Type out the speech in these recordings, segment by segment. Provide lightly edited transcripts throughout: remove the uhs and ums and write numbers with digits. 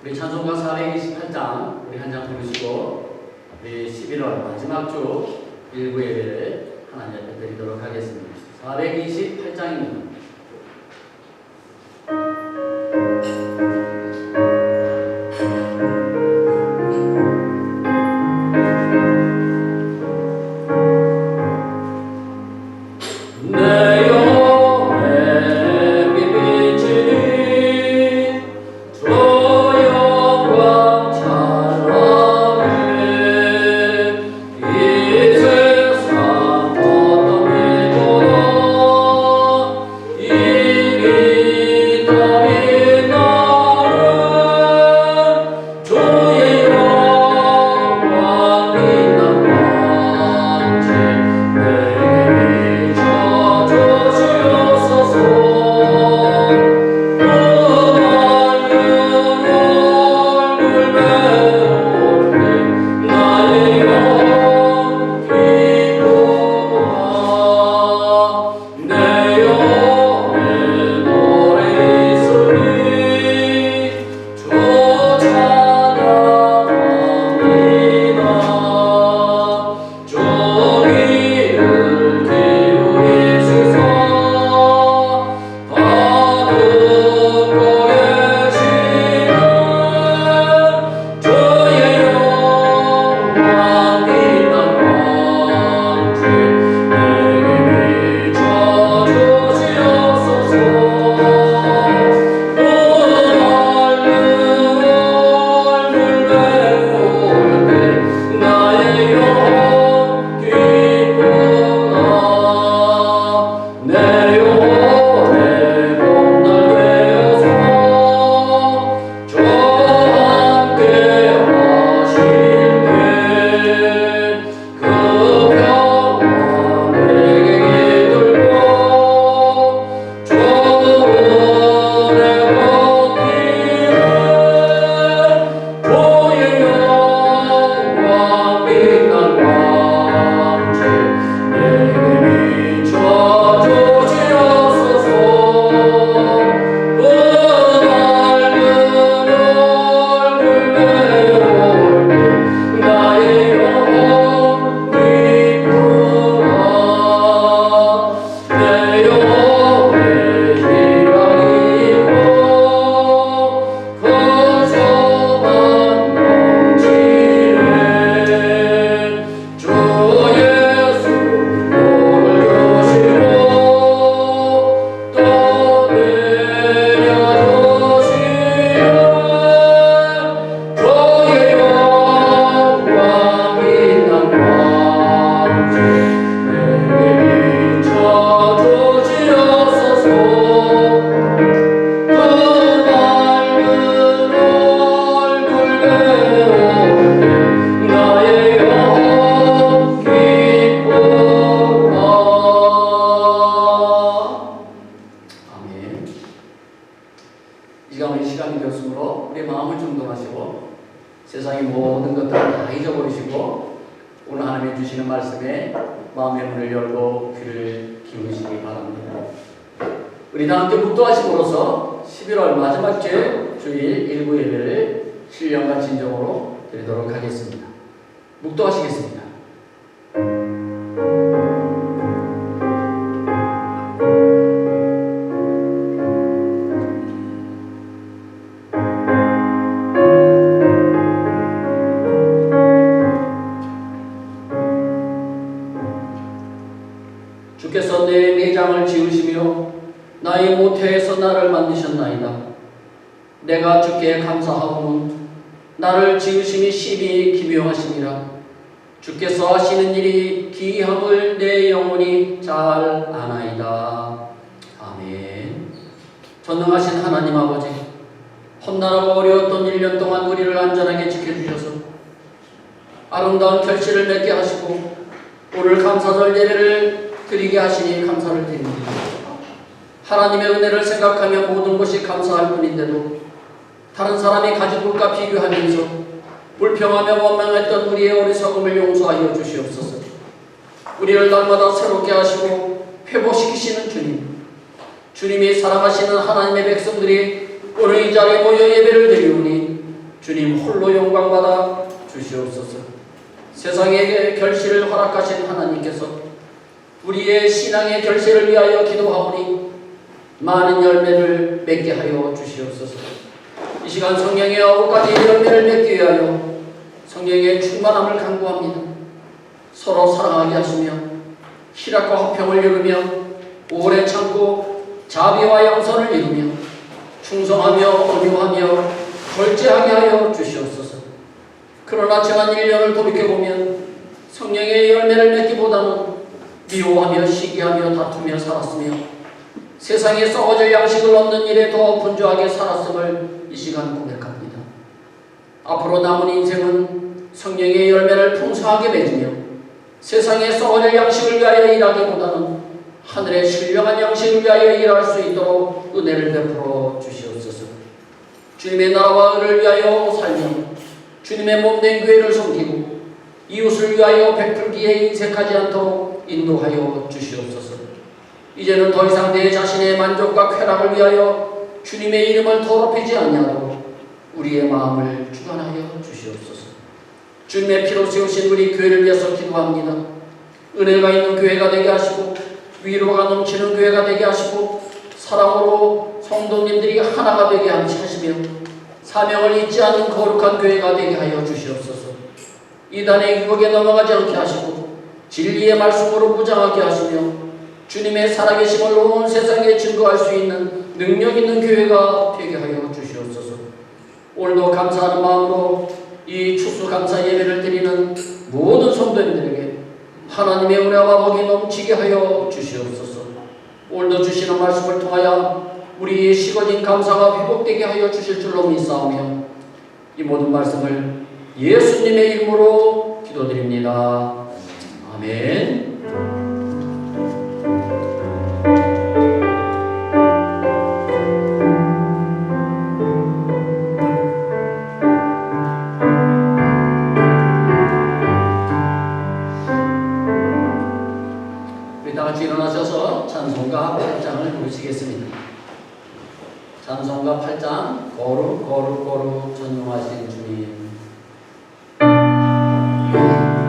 우리 찬송가 428장 우리 한 장 부르시고 우리 11월 마지막 주 일부 예배를 하나님 앞에 드리도록 하겠습니다. 428장입니다. 세상의 모든 것들을 다 잊어버리시고 오늘 하나님이 주시는 말씀에 마음의 문을 열고 귀를 기울이시기 바랍니다. 우리 다 함께 묵도하심으로써 11월 마지막 주일 일부 예배를 신령과 진정으로 드리도록 하겠습니다. 묵도하시겠습니다. 주께서 내 내장을 지으시며 나의 모태에서 나를 만드셨나이다. 내가 주께 감사하오니 나를 지으심이 심히 기묘하시니라. 주께서 하시는 일이 기이함을 내 영혼이 잘 아나이다. 아멘. 전능하신 하나님 아버지, 험난하고 어려웠던 1년 동안 우리를 안전하게 지켜주셔서 아름다운 결실을 맺게 하시고 오늘 감사절 예배를 드리게 하시니 감사를 드립니다. 하나님의 은혜를 생각하며 모든 것이 감사할 뿐인데도 다른 사람이 가진 것과 비교하면서 불평하며 원망했던 우리의 어리석음을 용서하여 주시옵소서. 우리를 날마다 새롭게 하시고 회복시키시는 주님, 주님이 사랑하시는 하나님의 백성들이 오늘 이 자리에 모여 예배를 드리오니 주님 홀로 영광받아 주시옵소서. 세상에게 결실을 허락하신 하나님께서 우리의 신앙의 결실을 위하여 기도하오니 많은 열매를 맺게 하여 주시옵소서. 이 시간 성령의 9가지 열매를 맺기 위하여 성령의 충만함을 간구합니다. 서로 사랑하게 하시며 희락과 화평을 이루며 오래 참고 자비와 양선을 이루며 충성하며 온유하며 절제하게 하여 주시옵소서. 그러나 지난 1년을 돌이켜보면 성령의 열매를 맺기보다는 미워하며 시기하며 다투며 살았으며 세상에 썩어질 양식을 얻는 일에 더 분주하게 살았음을 이 시간 고백합니다. 앞으로 남은 인생은 성령의 열매를 풍성하게 맺으며 세상에 썩어질 양식을 위하여 일하기보다는 하늘의 신령한 양식을 위하여 일할 수 있도록 은혜를 베풀어 주시옵소서. 주님의 나라와 의를 위하여 살며 주님의 몸된 교회를 섬기고 이웃을 위하여 베풀기에 인색하지 않도록 인도하여 주시옵소서. 이제는 더 이상 내 자신의 만족과 쾌락을 위하여 주님의 이름을 더럽히지 아니하도록 우리의 마음을 주관하여 주시옵소서. 주님의 피로 세우신 우리 교회를 위해서 기도합니다. 은혜가 있는 교회가 되게 하시고 위로가 넘치는 교회가 되게 하시고 사랑으로 성도님들이 하나가 되게 하시며 사명을 잊지 않는 거룩한 교회가 되게 하여 주시옵소서. 이단의 유혹에 넘어가지 않게 하시고 진리의 말씀으로 무장하게 하시며 주님의 살아계심을 온 세상에 증거할 수 있는 능력 있는 교회가 되게 하여 주시옵소서. 오늘도 감사하는 마음으로 이 추수감사 예배를 드리는 모든 성도님들에게 하나님의 은혜와 복이 넘치게 하여 주시옵소서. 오늘도 주시는 말씀을 통하여 우리의 식어진 감사가 회복되게 하여 주실 줄로 믿사오며 이 모든 말씀을 예수님의 이름으로 기도드립니다. 아멘. 우리 다같이 일어나셔서 찬송가 8장을 부르시겠습니다. 찬송가 8장 거룩 거룩 거룩 전능하신 주님. 찬송합니다.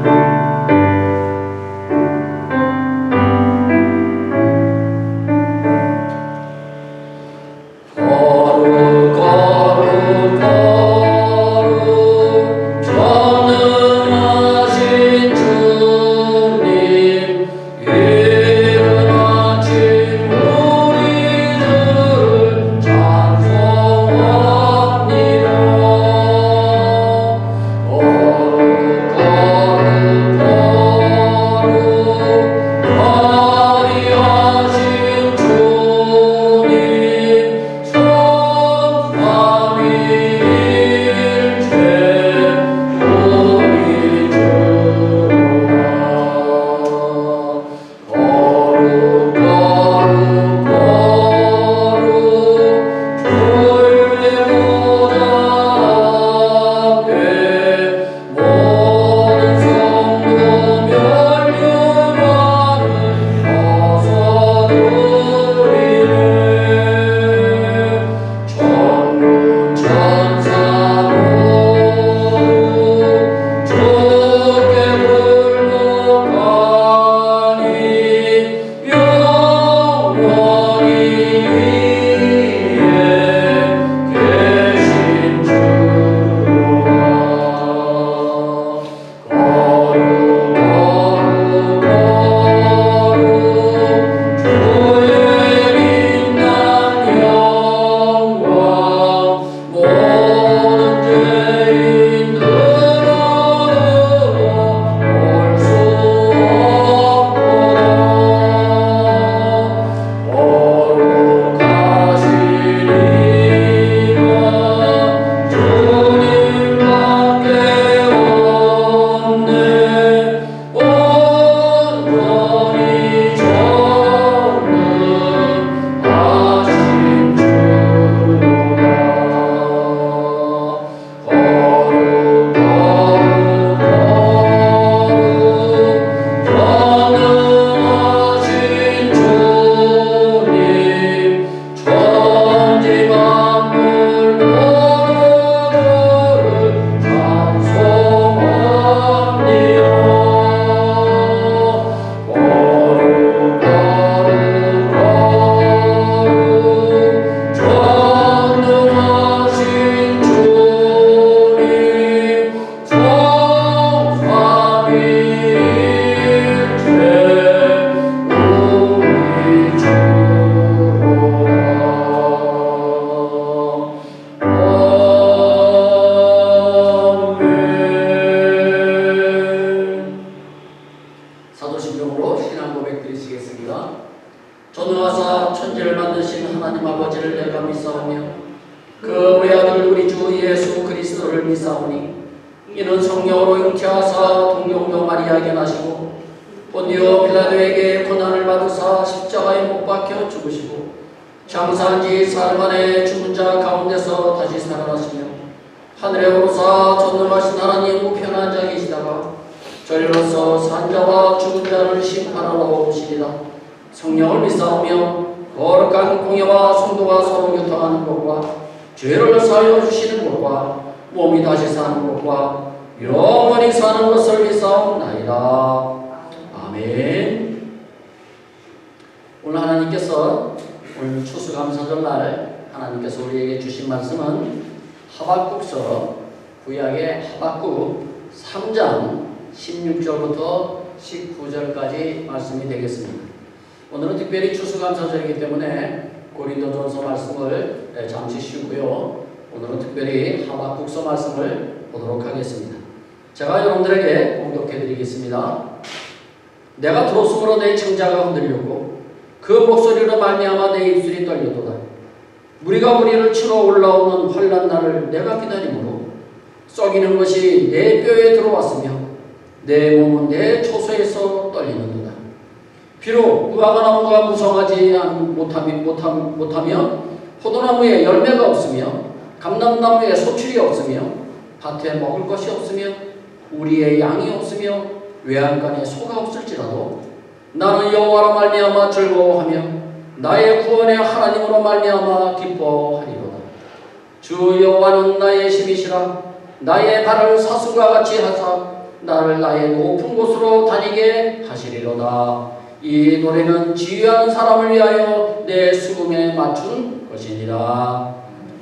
믿사오니 이는 성령으로 잉태하사 동정녀 마리아에게 나시고 본디오 빌라도에게 고난을 받으사 십자가에 못 박혀 죽으시고 장사한 지 사흘 만에 죽은 자 가운데서 다시 살아나시며 하늘에 오르사 전능하신 하나님 우편에 앉아 계시다가 저리로서 산자와 죽은 자를 심판하러 오시리다. 성령을 믿사오며 거룩한 공예와 성도가 서로 교통하는 것과 죄를 사하여 주시는 것과 몸이 다시 사는 것과 영원히 사는 것을 믿사옵나이다. 아멘. 오늘 하나님께서 오늘 추수감사절 날 하나님께서 우리에게 주신 말씀은 하박국서 구약의 하박국 3장 16절부터 19절까지 말씀이 되겠습니다. 오늘은 특별히 추수감사절이기 때문에 고린도전서 말씀을 잠시 쉬고요. 오늘은 특별히 하박국서 말씀을 보도록 하겠습니다. 제가 여러분들에게 공독해 드리겠습니다. 내가 들었으므로 내 청자가 흔들렸고 그 목소리로 말미암아 내 입술이 떨려도다. 무리가 무리를 치러 올라오는 환난 날을 내가 기다림으로 썩이는 것이 내 뼈에 들어왔으며 내 몸은 내 초소에서 떨리는도다. 비록 무화과나무가 무성하지 못하며 포도나무에 열매가 없으며 감람나무에 소출이 없으며 밭에 먹을 것이 없으며 우리의 양이 없으며 외양간에 소가 없을지라도 나는 여호와로 말미암아 즐거워하며 나의 구원의 하나님으로 말미암아 기뻐하리로다. 주 여호와는 나의 힘이시라. 나의 발을 사슴과 같이 하사 나를 나의 높은 곳으로 다니게 하시리로다. 이 노래는 지휘하는 사람을 위하여 내 수금에 맞춘 것이니라.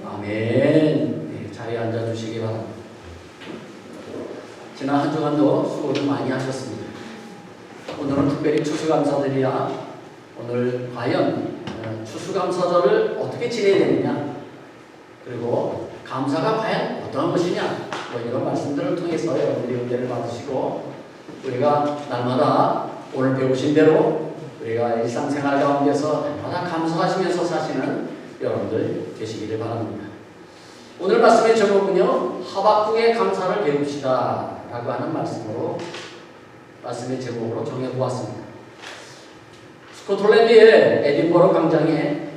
아멘. 네, 자리에 앉아주시기 바랍니다. 지난 한 주간도 수고를 많이 하셨습니다. 오늘은 특별히 추수감사절이야. 오늘 과연 추수감사절을 어떻게 지내야 되느냐, 그리고 감사가 과연 어떤 것이냐, 이런 말씀들을 통해서 여러분들이 은혜를 받으시고 우리가 날마다 오늘 배우신 대로 우리가 일상생활 가운데서 날마다 감사하시면서 사시는 여러분들 되시기를 바랍니다. 오늘 말씀의 제목은요, 하박국의 감사를 배웁시다 라고 하는 말씀으로 말씀의 제목으로 정해보았습니다. 스코틀랜드의 에딘버러 광장에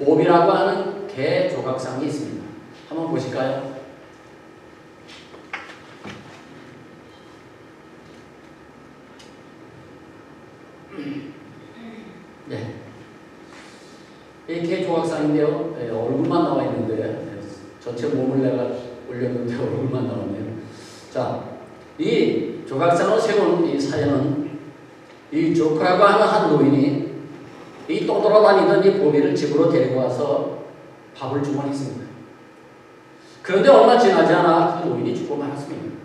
옵이라고 하는 개 조각상이 있습니다. 한번 보실까요? 네. 이 개 조각상인데요. 네, 얼굴만 나와 있는데 전체 몸을 내가 올렸는데 얼굴만 나왔네요. 자, 이 조각상을 세운 이 사연은 이 조크라고 하는 한 노인이 이 떠돌아다니던 이 보비를 집으로 데리고 와서 밥을 주곤 했습니다. 그런데 얼마 지나지 않아 그 노인이 죽고 말았습니다.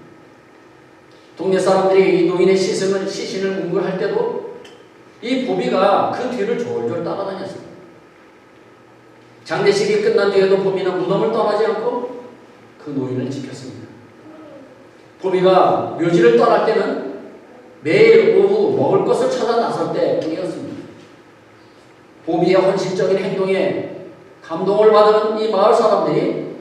동네 사람들이 이 노인의 시신을 문구할 때도 이 보비가 그 뒤를 졸졸 따라다녔습니다. 장례식이 끝난 뒤에도 보비는 무덤을 떠나지 않고 그 노인을 지켰습니다. 보비가 묘지를 떠날 때는 매일 오후 먹을 것을 찾아 나설 때뿐이었습니다. 보비의 헌신적인 행동에 감동을 받은 이 마을 사람들이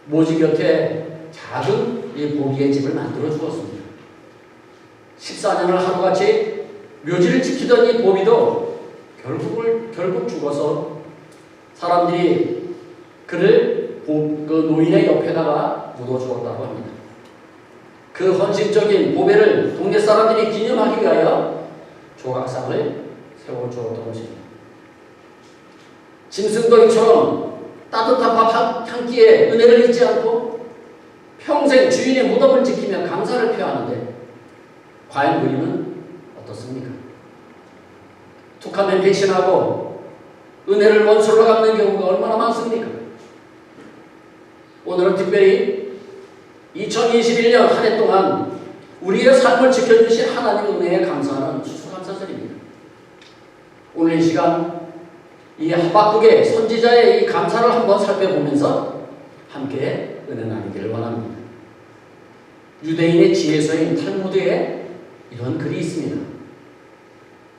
묘지 곁에 작은 이 보비의 집을 만들어 주었습니다. 14년을 하루같이 묘지를 지키던 이 보비도 결국 죽어서 사람들이 그를 그 노인의 옆에다가 묻어 주었다고 합니다. 그 헌신적인 보배를 동네 사람들이 기념하기 위하여 조각상을 세워주었던 것입니다. 짐승더기처럼 따뜻한 밥 한 끼에 은혜를 잊지 않고 평생 주인의 무덤을 지키며 감사를 표하는데 과연 우리는 어떻습니까? 툭하면 배신하고 은혜를 원수로 갚는 경우가 얼마나 많습니까? 오늘은 특별히 2021년 한 해 동안 우리의 삶을 지켜주신 하나님의 은혜에 감사하는 추수감사절입니다. 오늘 이 시간 이 하박국의 선지자의 이 감사를 한번 살펴보면서 함께 은혜 나누기를 원합니다. 유대인의 지혜서인 탈무드에 이런 글이 있습니다.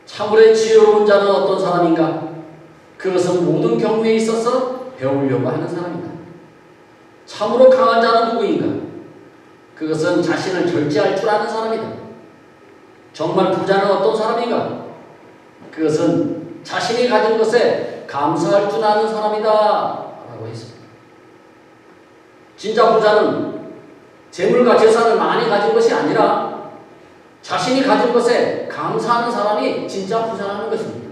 참으로 지혜로운 자는 어떤 사람인가? 그것은 모든 경우에 있어서 배우려고 하는 사람이다. 참으로 강한 자는 누구인가? 그것은 자신을 절제할 줄 아는 사람이다. 정말 부자는 어떤 사람인가? 그것은 자신이 가진 것에 감사할 줄 아는 사람이다 라고 했습니다. 진짜 부자는 재물과 재산을 많이 가진 것이 아니라 자신이 가진 것에 감사하는 사람이 진짜 부자라는 것입니다.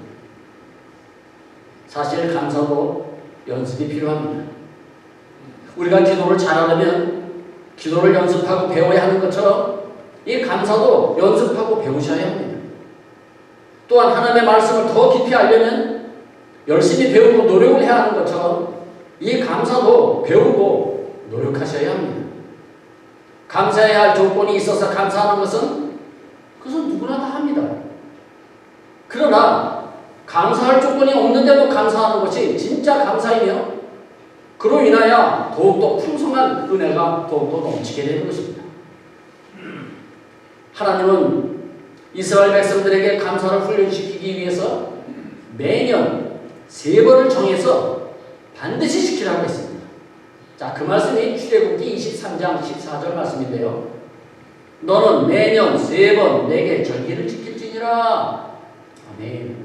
사실 감사도 연습이 필요합니다. 우리가 기도를 잘하려면 기도를 연습하고 배워야 하는 것처럼 이 감사도 연습하고 배우셔야 합니다. 또한 하나님의 말씀을 더 깊이 알려면 열심히 배우고 노력을 해야 하는 것처럼 이 감사도 배우고 노력하셔야 합니다. 감사해야 할 조건이 있어서 감사하는 것은 그것은 누구나 다 합니다. 그러나 감사할 조건이 없는데도 감사하는 것이 진짜 감사이며 그로 인하여 더욱더 풍성한 은혜가 더욱더 넘치게 되는 것입니다. 하나님은 이스라엘 백성들에게 감사를 훈련시키기 위해서 매년 3번을 정해서 반드시 시키라고 했습니다. 자, 그 말씀이 출애굽기 23장 14절 말씀인데요. 너는 매년 3번 내게 절기를 지킬지니라. 아멘.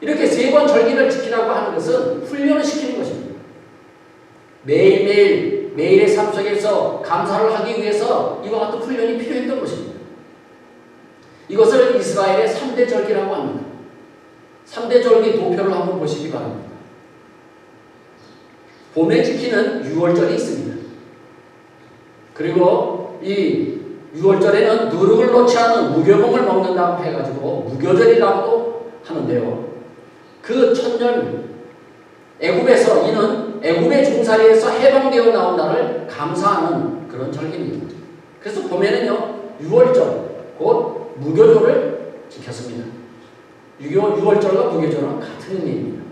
이렇게 3번 절기를 지키라고 하는 것은 훈련을 시키는 것입니다. 매일매일 매일의 삶 속에서 감사를 하기 위해서 이와 같은 훈련이 필요했던 것입니다. 이것을 이스라엘의 3대 절기라고 합니다. 3대 절기 도표를 한번 보시기 바랍니다. 봄에 지키는 6월절이 있습니다. 그리고 이 6월절에는 누룩을 놓지 않은 무교봉을 먹는다고 해가지고 무교절이라고도 하는데요. 그 첫년 애굽에서 이는 애굽의 종살이에서 해방되어 나온 날을 감사하는 그런 절기입니다. 그래서 봄에는요 6월절 곧 무교절을 지켰습니다. 6월절과 무교절은 같은 의미입니다.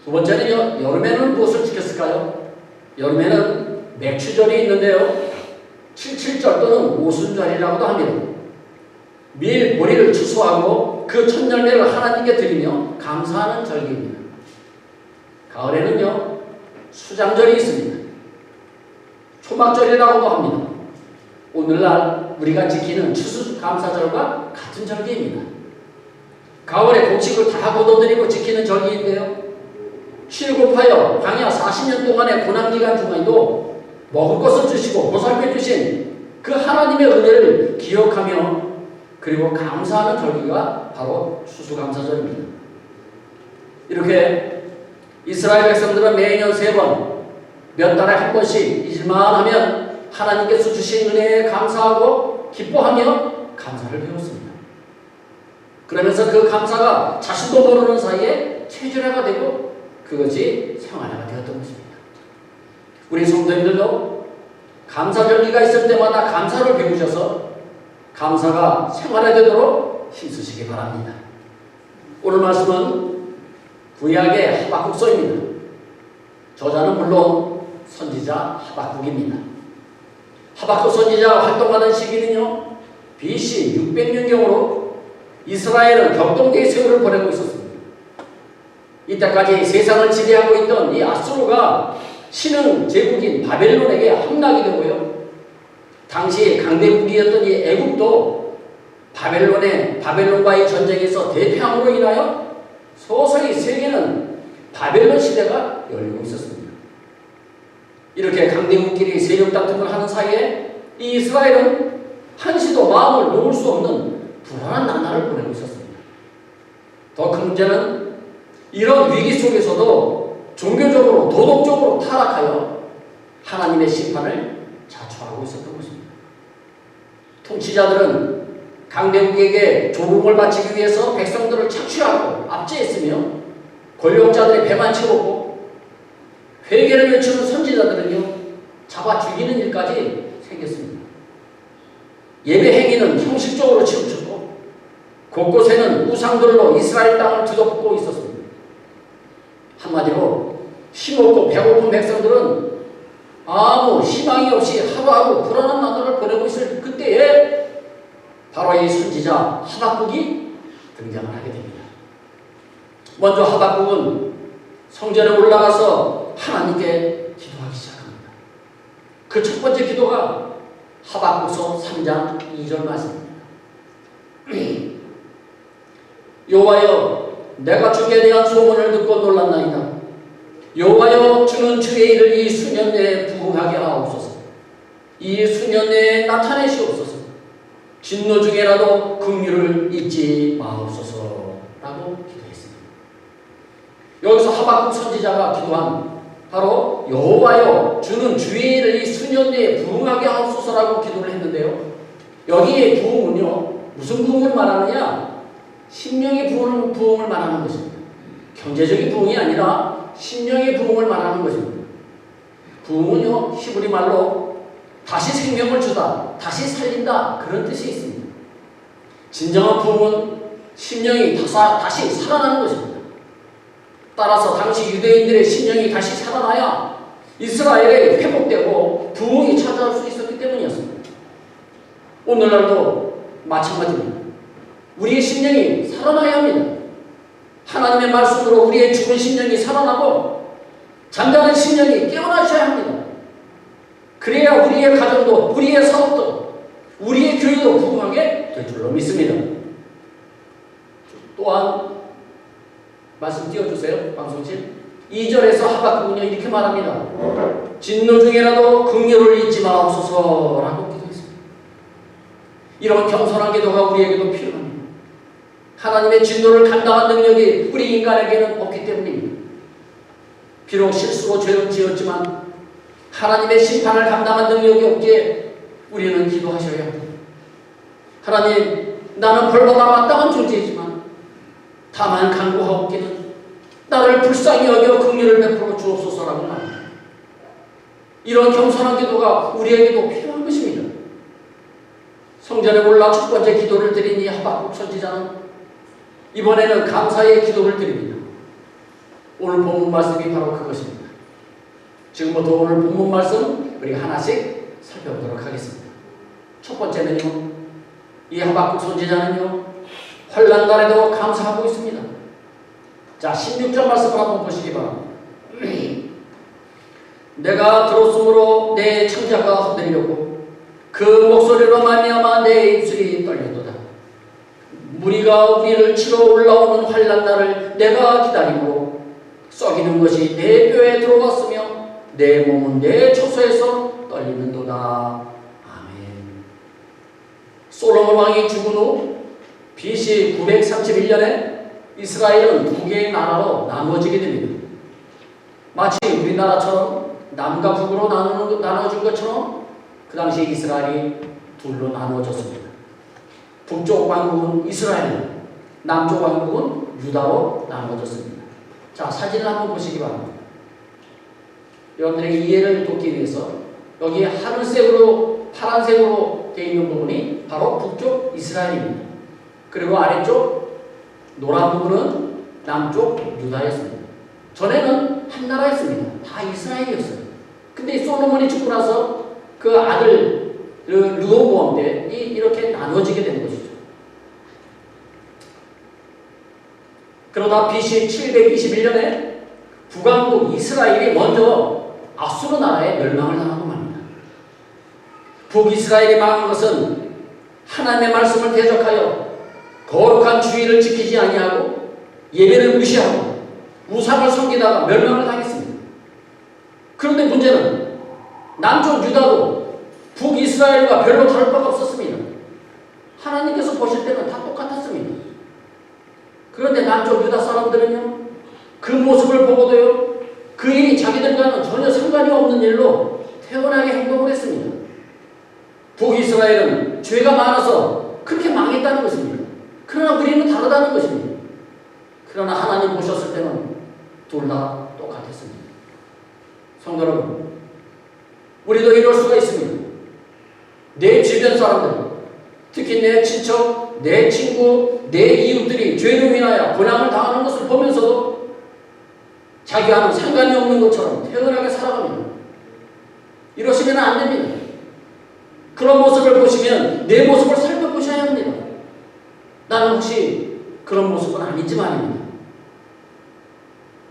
두 번째는요 여름에는 무엇을 지켰을까요? 여름에는 맥추절이 있는데요 77절 또는 오순절이라고도 합니다. 밀, 보리를 추수하고 그 첫 열매를 하나님께 드리며 감사하는 절기입니다. 가을에는요 수장절이 있습니다. 초막절이라고도 합니다. 오늘날 우리가 지키는 추수감사절과 같은 절기입니다. 가을에 곡식을 다 걷어들이고 지키는 절기인데요. 출애굽하여 광야 40년 동안의 고난기간 중에도 먹을 것을 주시고 보살펴 주신 그 하나님의 은혜를 기억하며 그리고 감사하는 절기가 바로 추수감사절입니다. 이렇게 이스라엘 백성들은 매년 3번 몇 달에 한 번씩 잊을만 하면 하나님께서 주신 은혜에 감사하고 기뻐하며 감사를 배웠습니다. 그러면서 그 감사가 자신도 모르는 사이에 체질화가 되고 그것이 생활화가 되었던 것입니다. 우리 성도님들도 감사절기가 있을 때마다 감사를 배우셔서 감사가 생활화되도록 힘쓰시기 바랍니다. 오늘 말씀은 구약의 하박국서입니다. 저자는 물론 선지자 하박국입니다. 하박국 선지자가 활동하던 시기는요 BC 600년경으로 이스라엘은 격동기의 세월을 보내고 있었습니다. 이때까지 세상을 지배하고 있던 이 아수르가 신흥 제국인 바벨론에게 함락이 되고요. 당시 강대국이었던 이 애국도 바벨론과의 전쟁에서 대패함으로 인하여 서서히 세계는 바벨론 시대가 열리고 있었습니다. 이렇게 강대국끼리 세력 다툼을 하는 사이에 이 이스라엘은 한시도 마음을 놓을 수 없는 불안한 나날을 보내고 있었습니다. 더 큰 문제는 이런 위기 속에서도 종교적으로 도덕적으로 타락하여 하나님의 심판을 자초하고 있었던 것입니다. 통치자들은 강대국에게 조공을 바치기 위해서 백성들을 착취하고 압제했으며 권력자들의 배만 채웠고 회개를 외치는 선지자들은요 잡아 죽이는 일까지 생겼습니다. 예배 행위는 형식적으로 치우쳤고 곳곳에는 우상들로 이스라엘 땅을 뒤덮고 있었습니다. 한마디로 힘없고 배고픈 백성들은 아무 희망이 없이 하루하루 불안한 나날을 보내고 있을 그때에 바로 이 선지자 하박국이 등장을 하게 됩니다. 먼저 하박국은 성전에 올라가서 하나님께 기도하기 시작합니다. 그 첫 번째 기도가 하박국서 3장 2절 말씀입니다. 여호와여, 내가 주께 대한 소문을 듣고 놀랐나이다. 여호와여, 주는 주의 일을 이 수년 내에 부응하게 하옵소서. 이 수년 내에 나타내시옵소서. 진노 중에라도 긍휼을 잊지 마옵소서. 라고 기도했습니다. 여기서 하박국 선지자가 기도한 바로 여호와여, 주는 주의 일을 이 수년 내에 부응하게 하옵소서라고 기도를 했는데요. 여기에 부응은요, 무슨 부응을 말하느냐? 심령의 부응을 말하는 것입니다. 경제적인 부응이 아니라 심령의 부응을 말하는 것입니다. 부응은요, 히브리 말로 다시 생명을 주다, 다시 살린다, 그런 뜻이 있습니다. 진정한 부응은 심령이 다시 살아나는 것입니다. 따라서 당시 유대인들의 심령이 다시 살아나야 이스라엘에 회복되고 부흥이 찾아올 수 있었기 때문이었습니다. 오늘날도 마찬가지입니다. 우리의 심령이 살아나야 합니다. 하나님의 말씀으로 우리의 죽은 심령이 살아나고 잠자는 심령이 깨어나셔야 합니다. 그래야 우리의 가정도, 우리의 사업도, 우리의 교회도 부흥하게 될 줄로 믿습니다. 또한 말씀 띄워주세요. 방송실 2절에서 하박국은요 이렇게 말합니다. 진노 중에라도 긍휼을 잊지 마옵소서라고 기도했습니다. 이런 겸손한 기도가 우리에게도 필요합니다. 하나님의 진노를 감당한 능력이 우리 인간에게는 없기 때문입니다. 비록 실수로 죄를 지었지만 하나님의 심판을 감당한 능력이 없기에 우리는 기도하셔야 합니다. 하나님, 나는 벌받아 마땅한 존재이지만 다만 간구하옵기는 나를 불쌍히 여겨 긍휼을 베풀어 주옵소서라고 합니다. 이런 겸손한 기도가 우리에게도 필요한 것입니다. 성전에 올라 첫 번째 기도를 드린 이 하박국 선지자는 이번에는 감사의 기도를 드립니다. 오늘 본문 말씀이 바로 그것입니다. 지금부터 오늘 본문 말씀 우리 하나씩 살펴보도록 하겠습니다. 첫 번째는요, 이 하박국 선지자는요 환난날에도 감사하고 있습니다. 자, 16절 말씀을 한번 보시기 바랍니다. 내가 들었으므로 내 창자가 흔들렸고 그 목소리로 말미암아 내 입술이 떨렸도다. 무리가 우리를 치러 올라오는 환난날을 내가 기다리고 썩이는 것이 내 뼈에 들어왔으며 내 몸은 내 처소에서 떨리는도다. 아멘. 솔로몬 왕이 죽은 후 BC 931년에 이스라엘은 두 개의 나라로 나누어지게 됩니다. 마치 우리나라처럼 남과 북으로 나눠준 것처럼 그 당시 이스라엘이 둘로 나누어졌습니다. 북쪽 왕국은 이스라엘, 남쪽 왕국은 유다로 나누어졌습니다. 자, 사진을 한번 보시기 바랍니다. 여러분들의 이해를 돕기 위해서 여기에 하늘색으로 파란색으로 되어 있는 부분이 바로 북쪽 이스라엘입니다. 그리고 아래쪽 노란 부분은 남쪽 유다였습니다. 전에는 한 나라였습니다. 다 이스라엘이었어요. 근데 솔로몬이 죽고 나서 그 아들 르호보암 때 이렇게 나눠지게 된 것이죠. 그러다 BC 721년에 북왕국 이스라엘이 먼저 아수르 나라에 멸망을 당하고 맙니다. 북이스라엘이 망한 것은 하나님의 말씀을 대적하여 거룩한 주의를 지키지 아니하고 예배를 무시하고 우상을 섬기다가 멸망을 당했습니다. 그런데 문제는 남쪽 유다도 북이스라엘과 별로 다를 바가 없었습니다. 하나님께서 보실 때는 다 똑같았습니다. 그런데 남쪽 유다 사람들은요, 그 모습을 보고도요, 그 일이 자기들과는 전혀 상관이 없는 일로 태연하게 행동을 했습니다. 북이스라엘은 죄가 많아서 그렇게 망했다는 것입니다. 그러나 우리는 다르다는 것입니다. 그러나 하나님 보셨을 때는 둘 다 똑같았습니다. 성도 여러분, 우리도 이럴 수가 있습니다. 내 주변 사람들, 특히 내 친척, 내 친구, 내 이웃들이 죄로 인하여 고난을 당하는 것을 보면서도 자기와는 상관이 없는 것처럼 태연하게 살아갑니다. 이러시면 안 됩니다. 그런 모습을 보시면 내 모습을 살펴보셔야 합니다. 나는 혹시 그런 모습은 아닌지 말입니다.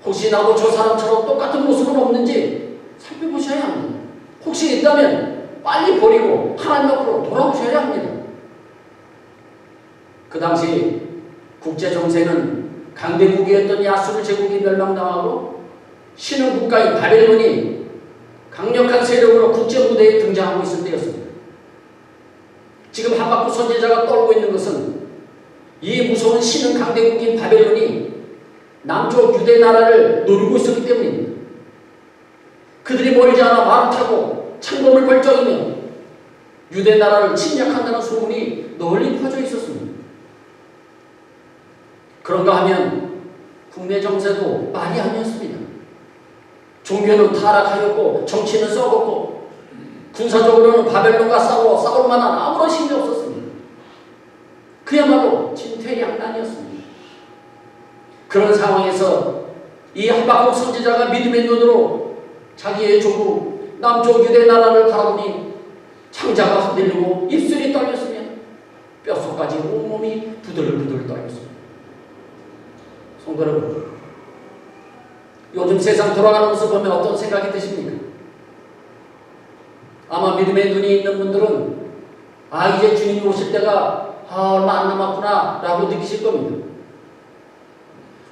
혹시 나도 저 사람처럼 똑같은 모습은 없는지 살펴보셔야 합니다. 혹시 있다면 빨리 버리고 하나님 앞으로 돌아오셔야 합니다. 그 당시 국제 정세는 강대국이었던 이 아수르 제국이 멸망당하고 신흥 국가인 바벨론이 강력한 세력으로 국제 무대에 등장하고 있을 때였습니다. 지금 하박국 선지자가 떨고 있는 것은 이 무서운 신흥 강대국인 바벨론이 남쪽 유대 나라를 노리고 있었기 때문입니다. 그들이 멀지 않아 말을 타고 창검을 벌쩍이며 유대 나라를 침략한다는 소문이 널리 퍼져 있었습니다. 그런가 하면 국내 정세도 말이 아니었습니다. 종교는 타락하였고 정치는 썩었고 군사적으로는 바벨론과 싸울 만한 아무런 힘이 없었습니다. 그야말로 진퇴양난이었습니다. 그런 상황에서 이 하박국 선지자가 믿음의 눈으로 자기의 조국 남쪽 유대 나라를 바라보니 창자가 흔들리고 입술이 떨렸으며 뼛속까지 온몸이 부들부들 떨렸습니다. 성도 여러분, 요즘 세상 돌아가는 모습 보면 어떤 생각이 드십니까? 아마 믿음의 눈이 있는 분들은 이제 주님이 오실 때가 얼마 안 남았구나 라고 느끼실 겁니다.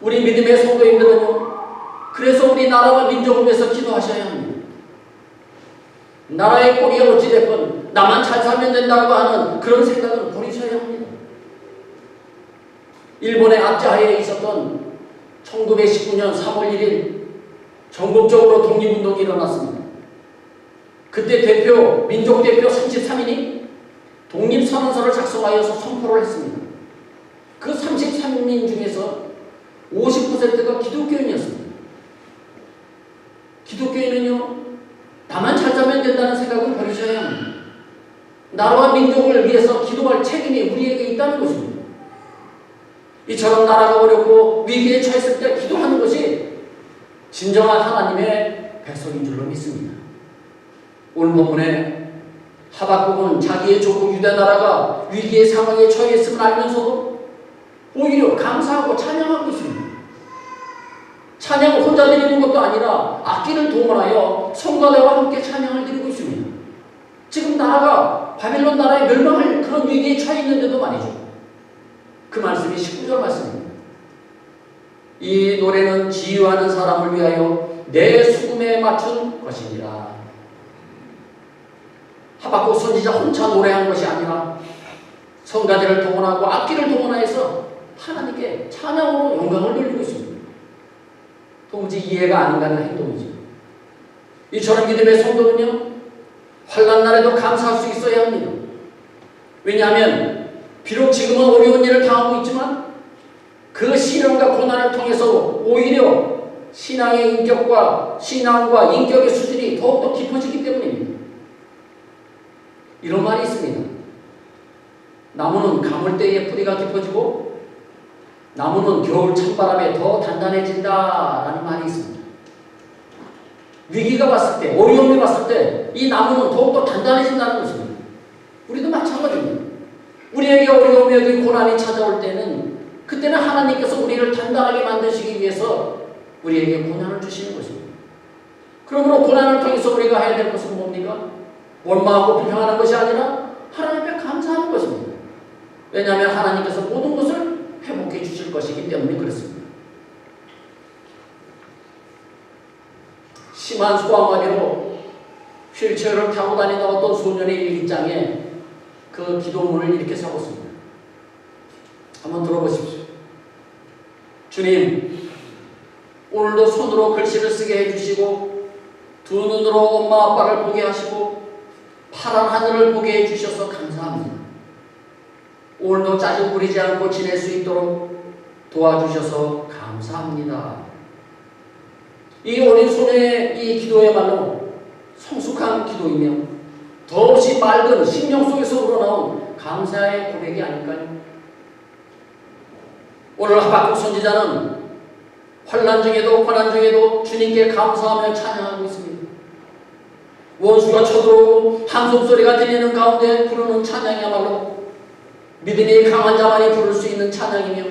우리 믿음의 성도님들은요, 그래서 우리 나라와 민족을 위해서 기도하셔야 합니다. 나라의 꼬리가 어찌됐건 나만 잘 살면 된다고 하는 그런 생각은 버리셔야 합니다. 일본의 압제하에 있었던 1919년 3월 1일 전국적으로 독립운동이 일어났습니다. 그때 민족 대표 33인이 독립선언서를 작성하여서 선포를 했습니다. 그 33인 중에서 50%가 기독교인이었습니다. 기독교인은요, 나만 잘 살면 된다는 생각을 버리셔야 합니다. 나라와 민족을 위해서 기도할 책임이 우리에게 있다는 것입니다. 이처럼 나라가 어렵고 위기에 처했을 때 기도하는 것이 진정한 하나님의 백성인 줄로 믿습니다. 오늘 본문에 하박국은 자기의 조국 유대 나라가 위기의 상황에 처했음을 알면서도 오히려 감사하고 찬양하고 있습니다. 찬양을 혼자 드리는 것도 아니라 악기를 동원하여 성가대와 함께 찬양을 드리고 있습니다. 지금 나라가 바벨론 나라에 멸망할 그런 위기에 처해 있는데도 말이죠. 그 말씀이 19절 말씀입니다. 이 노래는 지휘하는 사람을 위하여 내 수금에 맞춘 것이니라. 하박국 선지자 혼자 노래한 것이 아니라 성가대를 동원하고 악기를 동원하여서 하나님께 찬양으로 영광을 돌리고 있습니다. 도무지 이해가 안 가는 행동이죠. 이처럼 믿음의 성도는요, 환난 날에도 감사할 수 있어야 합니다. 왜냐하면 비록 지금은 어려운 일을 당하고 있지만 그 시련과 고난을 통해서 오히려 신앙과 인격의 수준이 더욱더 깊어지기 때문입니다. 이런 말이 있습니다. 나무는 가물 때에 뿌리가 깊어지고 나무는 겨울 찬바람에 더 단단해진다라는 말이 있습니다. 위기가 왔을 때, 어려움이 왔을 때 이 나무는 더욱더 단단해진다는 것입니다. 우리도 마찬가지입니다. 우리에게 어려움이 고난이 찾아올 때는 그때는 하나님께서 우리를 단단하게 만드시기 위해서 우리에게 고난을 주시는 것입니다. 그러므로 고난을 통해서 우리가 해야 될 것은 뭡니까? 원망하고 불평하는 것이 아니라 하나님께 감사하는 것입니다. 왜냐하면 하나님께서 모든 것을 회복해 주실 것이기 때문에 그렇습니다. 심한 소아마비로 휠체어를 타고 다니는 어떤 소년의 일기장에 그 기도문을 이렇게 적었습니다. 한번 들어보십시오. 주님, 오늘도 손으로 글씨를 쓰게 해주시고 두 눈으로 엄마 아빠를 보게 하시고 파란 하늘을 보게 해주셔서 감사합니다. 오늘도 짜증 부리지 않고 지낼 수 있도록 도와주셔서 감사합니다. 이 어린 소녀의 이 기도야말로 성숙한 기도이며 더없이 맑은 심령 속에서 우러나온 감사의 고백이 아닐까요? 오늘 하박국 선지자는 환난 중에도 고난 중에도 주님께 감사하며 찬양하고 있습니다. 원수가 쳐들어오고 함성소리가 들리는 가운데 부르는 찬양이야말로 믿음이 강한 자만이 부를 수 있는 찬양이며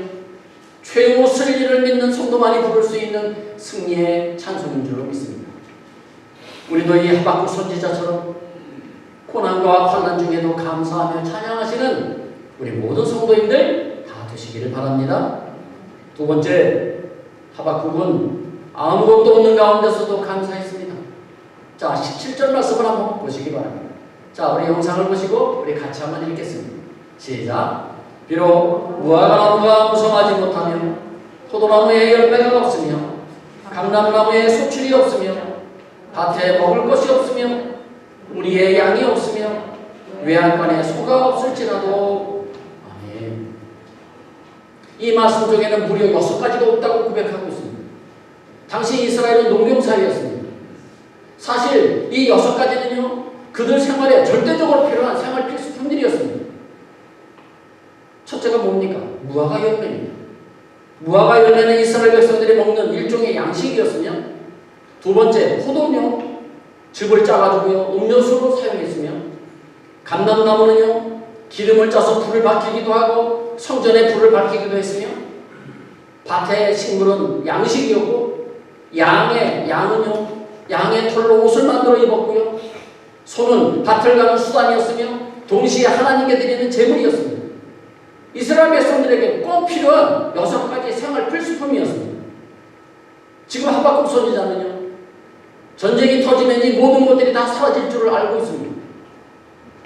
최후 승리를 믿는 성도만이 부를 수 있는 승리의 찬송인 줄로 믿습니다. 우리도 이 하박국 선지자처럼 고난과 환난 중에도 감사하며 찬양하시는 우리 모든 성도님들 다 되시기를 바랍니다. 두 번째, 하박국은 아무것도 없는 가운데서도 감사했습니다. 자, 17절 말씀을 한번 보시기 바랍니다. 자, 우리 영상을 보시고 우리 같이 한번 읽겠습니다. 시작. 비록 무화과나무가 무성하지 못하며 포도나무에 열매가 없으며 감람나무에 소출이 없으며 밭에 먹을 것이 없으며 우리의 양이 없으며 외양간에 소가 없을지라도. 아멘. 이 말씀 중에는 무려 6가지가 없다고 고백하고 있습니다. 당시 이스라엘은 농경사회였습니다. 사실 이 6가지는요 그들 생활에 절대적으로 필요한 생활 필수품들이었습니다. 첫째가 뭡니까? 무화과 열매입니다. 무화과 열매는 이스라엘 백성들이 먹는 일종의 양식이었으며, 두 번째 포도는요 즙을 짜가지고요 음료수로 사용했으며, 감람나무는요 기름을 짜서 불을 밝히기도 하고 성전에 불을 밝히기도 했으며, 밭의 식물은 양식이었고, 양은요 양의 털로 옷을 만들어 입었고요, 소는 밭을 가는 수단이었으며 동시에 하나님께 드리는 제물이었습니다. 이스라엘 백성들에게 꼭 필요한 6가지 생활 필수품이었습니다. 지금 하박국 선지자는요 전쟁이 터지면 이 모든 것들이 다 사라질 줄을 알고 있습니다.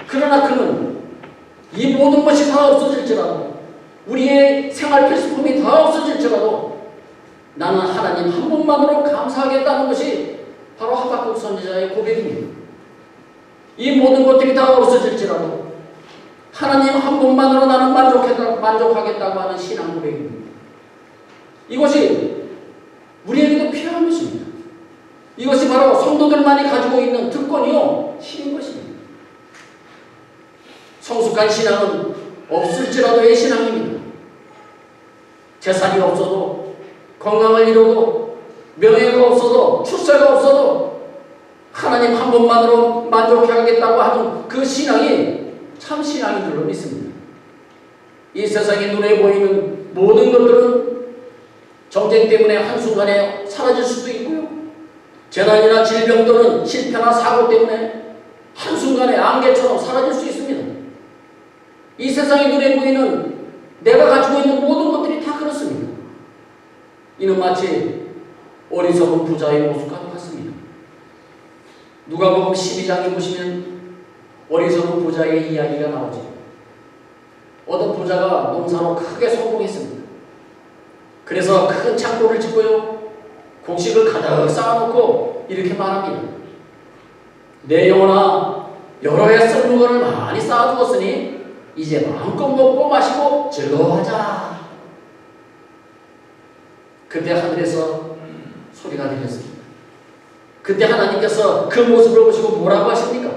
그러나 그는 이 모든 것이 다 없어질지라도, 우리의 생활 필수품이 다 없어질지라도 나는 하나님 한 분만으로 감사하겠다는 것이 바로 하박국 선지자의 고백입니다. 이 모든 것들이 다 없어질지라도 하나님 한 분만으로 나는 만족하겠다고 하는 신앙 고백입니다. 이것이 우리에게도 필요한 것입니다. 이것이 바로 성도들만이 가지고 있는 특권이요 힘인 것입니다. 성숙한 신앙은 없을지라도의 신앙입니다. 재산이 없어도, 건강을 잃어도, 명예가 없어도, 출세가 없어도 하나님 한 분만으로 만족하겠다고 하는 그 신앙이 참 신앙인 줄로 믿습니다. 이 세상에 눈에 보이는 모든 것들은 정쟁 때문에 한순간에 사라질 수도 있고요, 재난이나 질병 또는 실패나 사고 때문에 한순간에 안개처럼 사라질 수 있습니다. 이 세상에 눈에 보이는 내가 가지고 있는 모든 것들이 다 그렇습니다. 이는 마치 어리석은 부자의 모습과 같습니다. 누가복음 12장에 보시면 어리석은 부자의 이야기가 나오죠. 어떤 부자가 농사로 크게 성공했습니다. 그래서 큰 창고를 짓고요 곡식을 가득 쌓아놓고 이렇게 말합니다. 내 영혼아, 여러 해 쓸 물건을 많이 쌓아두었으니 이제 마음껏 먹고 마시고 즐거워하자. 그때 하늘에서 소리가 들렸습니다. 그때 하나님께서 그 모습을 보시고 뭐라고 하십니까?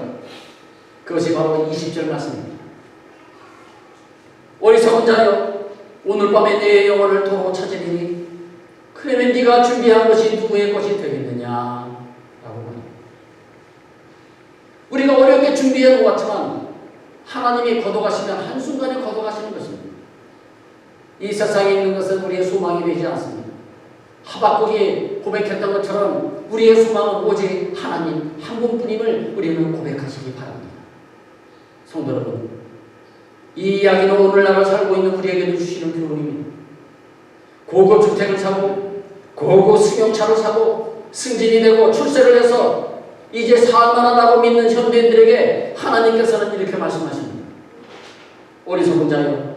그것이 바로 20절 말씀입니다. 어리석은 자여, 오늘 밤에 내 영혼을 도로 찾으리니 그러면 네가 준비한 것이 누구의 것이 되겠느냐? 라고 합니다. 우리가 어렵게 준비해 놓았지만 하나님이 걷어가시면 한순간에 걷어가시는 것입니다. 이 세상에 있는 것은 우리의 소망이 되지 않습니다. 하박국이 고백했던 것처럼 우리의 소망은 오직 하나님 한 분뿐임을 우리는 고백하시기 바랍니다. 성도 여러분, 이 이야기는 오늘날 살고 있는 우리에게도 주시는 교훈입니다. 고급 주택을 사고 고급 승용차를 사고 승진이 되고 출세를 해서 이제 살만하다고 믿는 현대인들에게 하나님께서는 이렇게 말씀하십니다. 어리석은 자여,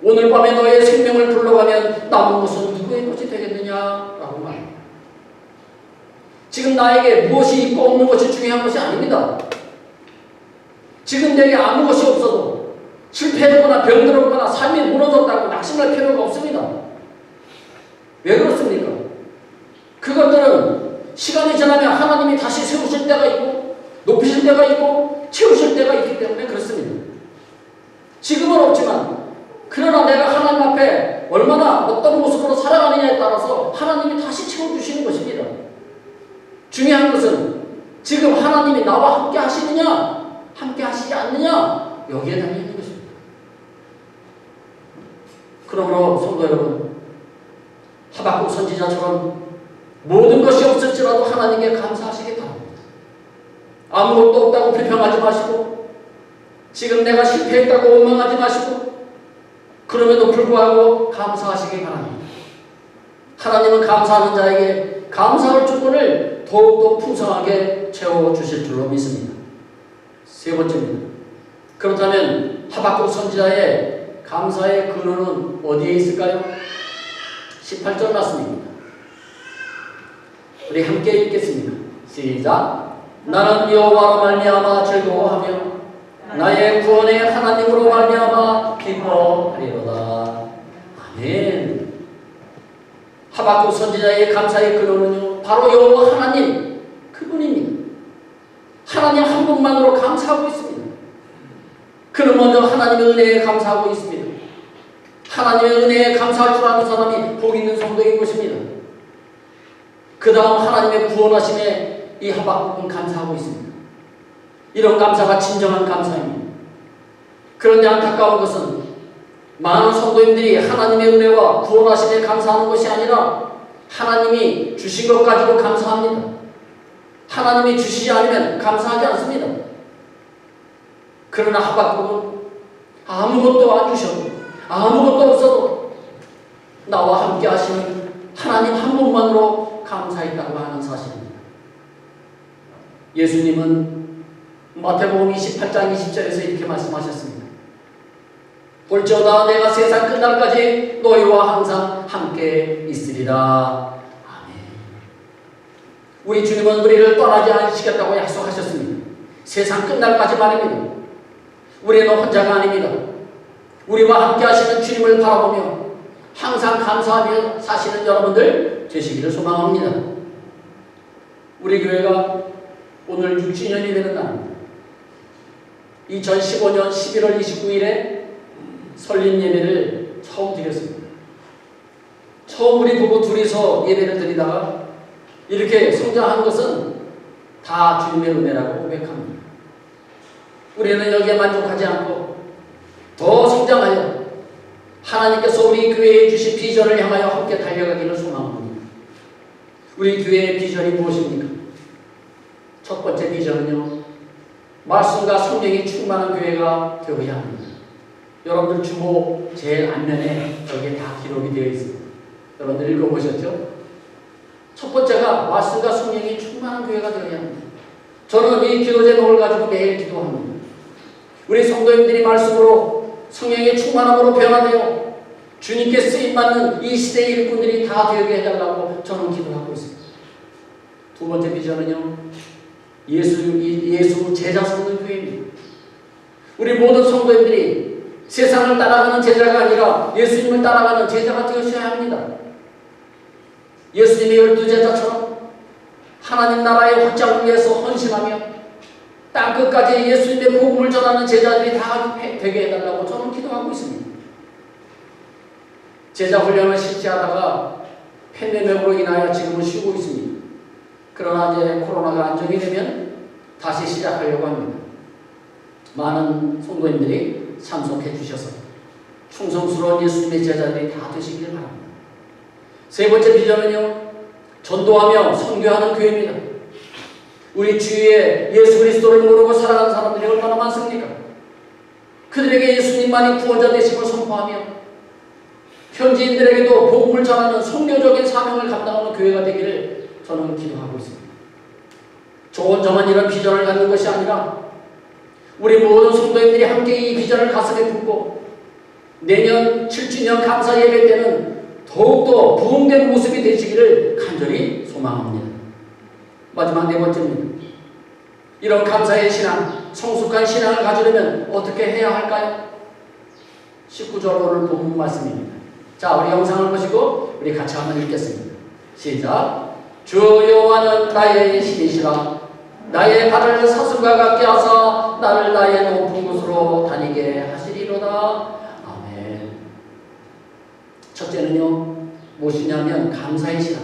오늘 밤에 너의 생명을 불러가면 남은 것은 누구의 것이 되겠느냐? 라고 말합니다. 지금 나에게 무엇이 있고 없는 것이 중요한 것이 아닙니다. 지금 내게 아무 것이 없어도 실패했거나 병들었거나 삶이 무너졌다고 낙심할 필요가 없습니다. 왜 그렇습니까? 그것들은 시간이 지나면 하나님이 다시 세우실 때가 있고 높이실 때가 있고 채우실 때가 있기 때문에 그렇습니다. 지금은 없지만 그러나 내가 하나님 앞에 얼마나 어떤 모습으로 살아가느냐에 따라서 하나님이 다시 채워주시는 것입니다. 중요한 것은 지금 하나님이 나와 함께 하시느냐 함께 하시지 않느냐 여기에 달려있는 것입니다. 그러므로 성도 여러분, 하박국 선지자처럼 모든 것이 없을지라도 하나님께 감사하시기 바랍니다. 아무것도 없다고 비평하지 마시고, 지금 내가 실패했다고 원망하지 마시고, 그럼에도 불구하고 감사하시기 바랍니다. 하나님은 감사하는 자에게 감사할 조건을 더욱더 풍성하게 채워주실 줄로 믿습니다. 세 번째입니다. 그렇다면 하박국 선지자의 감사의 근원은 어디에 있을까요? 18절 말씀입니다. 우리 함께 읽겠습니다. 시작. 나는 여호와로 말미암아 즐거워하며 나의 구원의 하나님으로 말미암아 기뻐하리로다. 아멘. 하박국 선지자의 감사의 근원은요, 바로 여호와 하나님 그분입니다. 하나님 한 분만으로 감사하고 있습니다. 그는 먼저 하나님의 은혜에 감사하고 있습니다. 하나님의 은혜에 감사할 줄 아는 사람이 복 있는 성도인 것입니다. 그 다음 하나님의 구원하심에 이 하박국은 감사하고 있습니다. 이런 감사가 진정한 감사입니다. 그런데 안타까운 것은 많은 성도님들이 하나님의 은혜와 구원하심에 감사하는 것이 아니라 하나님이 주신 것 가지고 감사합니다. 하나님이 주시지 않으면 감사하지 않습니다. 그러나 하박국은 아무것도 안 주셔도, 아무것도 없어도 나와 함께 하시는 하나님 한 분만으로 감사했다고 하는 사실입니다. 예수님은 마태복음 28장 20절에서 이렇게 말씀하셨습니다. 볼지어다 내가 세상 끝날까지 너희와 항상 함께 있으리라. 아멘. 우리 주님은 우리를 떠나지 않으시겠다고 약속하셨습니다. 세상 끝날까지 말입니다. 우리는 혼자가 아닙니다. 우리와 함께 하시는 주님을 바라보며 항상 감사하며 사시는 여러분들 되시기를 소망합니다. 우리 교회가 오늘 6주년이 되는 날입니다. 2015년 11월 29일에 설립 예배를 처음 드렸습니다. 처음 우리 부부 둘이서 예배를 드리다가 이렇게 성장한 것은 다 주님의 은혜라고 고백합니다. 우리는 여기에 만족하지 않고 더 성장하여 하나님께서 우리 교회에 주신 비전을 향하여 함께 달려가기를 소망합니다. 우리 교회의 비전이 무엇입니까? 첫 번째 비전은요, 말씀과 성령이 충만한 교회가 되어야 합니다. 여러분들 주보 제일 앞면에 여기에 다 기록이 되어 있습니다. 여러분들 읽어보셨죠? 첫 번째가 말씀과 성령이 충만한 교회가 되어야 합니다. 저는 이 기도 제목을 가지고 매일 기도합니다. 우리 성도님들이 말씀으로 성령의 충만함으로 변화되어 주님께 쓰임받는 이 시대의 일꾼들이 다 되게 해달라고 저는 기도하고 있습니다. 두 번째 비전은요, 예수 제자 삼는 교회입니다. 우리 모든 성도님들이 세상을 따라가는 제자가 아니라 예수님을 따라가는 제자가 되어셔야 합니다. 예수님의 12제자처럼 하나님 나라의 확장을 위해서 헌신하며 땅끝까지 예수님의 복음을 전하는 제자들이 다 되게 해달라고 저는 기도하고 있습니다. 제자 훈련을 실시하다가 팬데믹으로 인하여 지금은 쉬고 있습니다. 그러나 이제 코로나가 안정이 되면 다시 시작하려고 합니다. 많은 성도님들이 참석해 주셔서 충성스러운 예수님의 제자들이 다 되시길 바랍니다. 세 번째 비전은요, 전도하며 선교하는 교회입니다. 우리 주위에 예수 그리스도를 모르고 살아가는 사람들이 얼마나 많습니까? 그들에게 예수님만이 구원자 되심을 선포하며 현지인들에게도 복음을 전하는 선교적인 사명을 감당하는 교회가 되기를 저는 기도하고 있습니다. 좋은 저만 이런 비전을 갖는 것이 아니라 우리 모든 성도님들이 함께 이 비전을 가슴에 품고 내년 7주년 감사 예배 때는 더욱더 부흥된 모습이 되시기를 간절히 소망합니다. 마지막 네 번째입니다. 이런 감사의 신앙, 성숙한 신앙을 가지려면 어떻게 해야 할까요? 19절 오늘 본문 말씀입니다. 자, 우리 영상을 보시고 우리 같이 한번 읽겠습니다. 시작. 주 여호와는 나의 신이시라. 나의 발을 사슴과 같게 하사 나를 나의 높은 곳으로 다니게 하시리로다. 아멘. 첫째는요, 무엇이냐면 감사의 신앙,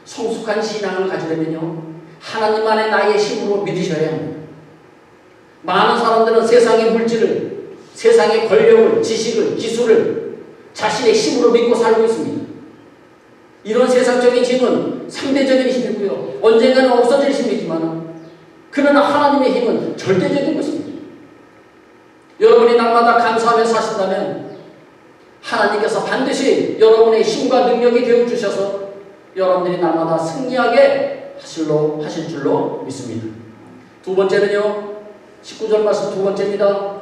성숙한 신앙을 가지려면요, 하나님 안에 나의 힘으로 믿으셔야 합니다. 많은 사람들은 세상의 물질을, 세상의 권력을, 지식을, 기술을 자신의 힘으로 믿고 살고 있습니다. 이런 세상적인 힘은 상대적인 힘이고요, 언젠가는 없어질 힘이지만 그러나 하나님의 힘은 절대적인 것입니다. 여러분이 날마다 감사하며 사신다면 하나님께서 반드시 여러분의 힘과 능력이 되어주셔서 여러분들이 날마다 승리하게 하실 줄로 믿습니다. 두 번째는요, 19절 말씀 두 번째입니다.